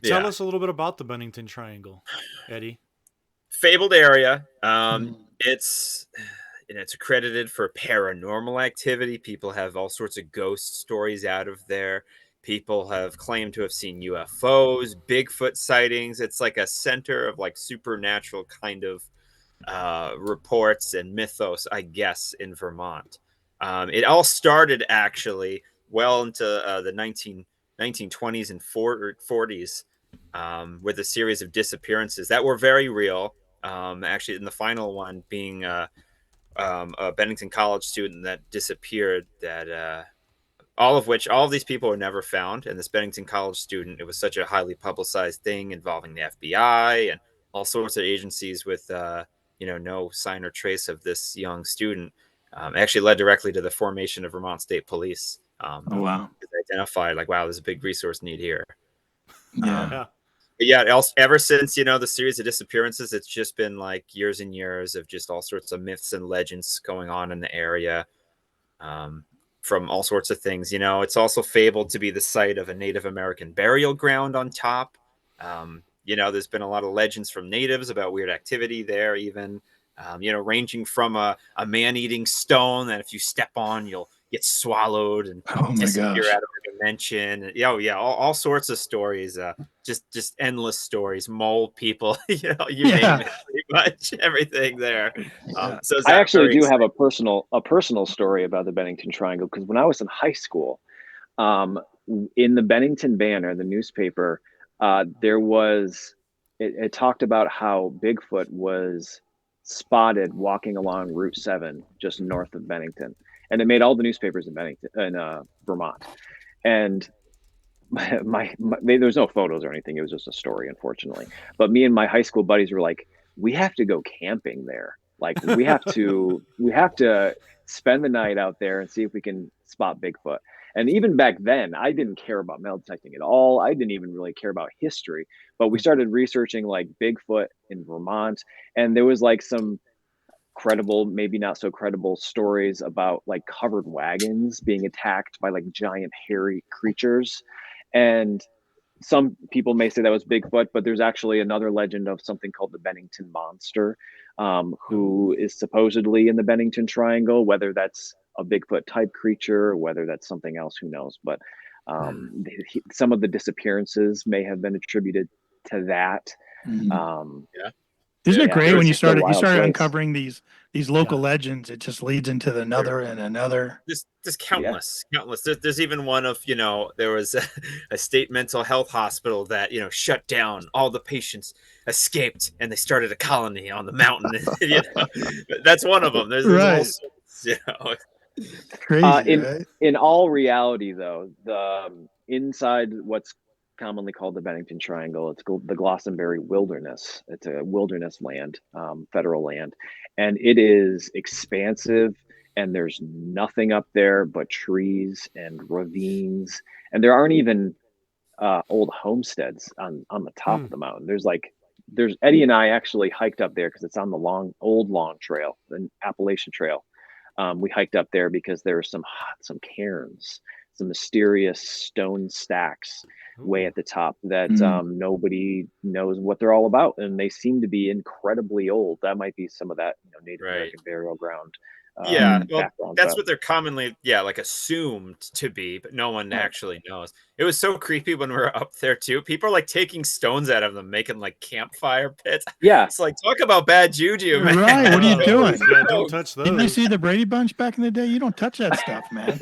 Tell us a little bit about the Bennington Triangle, Eddie. Fabled area. It's accredited for paranormal activity. People have all sorts of ghost stories out of there. People have claimed to have seen UFOs, Bigfoot sightings. It's like a center of like supernatural kind of reports and mythos, I guess, in Vermont. It all started actually well into the 1920s and 40s with a series of disappearances that were very real. Actually, in the final one being a Bennington College student that disappeared, that all of these people were never found. And this Bennington College student, it was such a highly publicized thing involving the FBI and all sorts of agencies with no sign or trace of this young student. Actually led directly to the formation of Vermont State Police. Oh, wow. Identified like, wow, there's a big resource need here. Yeah. Ever since, the series of disappearances, it's just been like years and years of just all sorts of myths and legends going on in the area, from all sorts of things. It's also fabled to be the site of a Native American burial ground on top. There's been a lot of legends from natives about weird activity there, even, ranging from a man-eating stone that if you step on, you'll get swallowed and disappear out of a dimension. All sorts of stories, just endless stories. Mole people, you name it, pretty much everything there. So I actually do have a personal story about the Bennington Triangle, because when I was in high school, in the Bennington Banner, the newspaper, there was it talked about how Bigfoot was spotted walking along Route 7 just north of Bennington. And it made all the newspapers in Vermont. And there's no photos or anything. It was just a story, unfortunately. But me and my high school buddies were like, we have to go camping there. Like we have to spend the night out there and see if we can spot Bigfoot. And even back then, I didn't care about metal detecting at all. I didn't even really care about history. But we started researching like Bigfoot in Vermont, and there was like some credible, maybe not so credible stories about like covered wagons being attacked by like giant hairy creatures. And some people may say that was Bigfoot, but there's actually another legend of something called the Bennington Monster, who is supposedly in the Bennington Triangle. Whether that's a Bigfoot type creature, or whether that's something else, who knows? But some of the disappearances may have been attributed to that. Isn't it great when you started uncovering these local legends? It just leads into another and another. There's countless. There's even one of, there was a state mental health hospital that, shut down. All the patients escaped and they started a colony on the mountain. That's one of them. There's also, crazy. In all reality, though, the inside what's commonly called the Bennington Triangle, it's the Glossenbury Wilderness. It's a wilderness land, federal land, and it is expansive, and there's nothing up there but trees and ravines, and there aren't even old homesteads on the top of the mountain. There's Eddie and I actually hiked up there because it's on the old long trail, the Appalachian Trail. We hiked up there because there were some cairns, some mysterious stone stacks way at the top that nobody knows what they're all about, and they seem to be incredibly old. That might be some of that Native American burial ground. That's what they're commonly assumed to be, but no one actually knows. It was so creepy when we were up there too. People are like taking stones out of them, making like campfire pits. It's like, talk about bad juju, man. Right, what are you doing? Don't touch those. Didn't you see the Brady Bunch back in the day? You don't touch that stuff, man.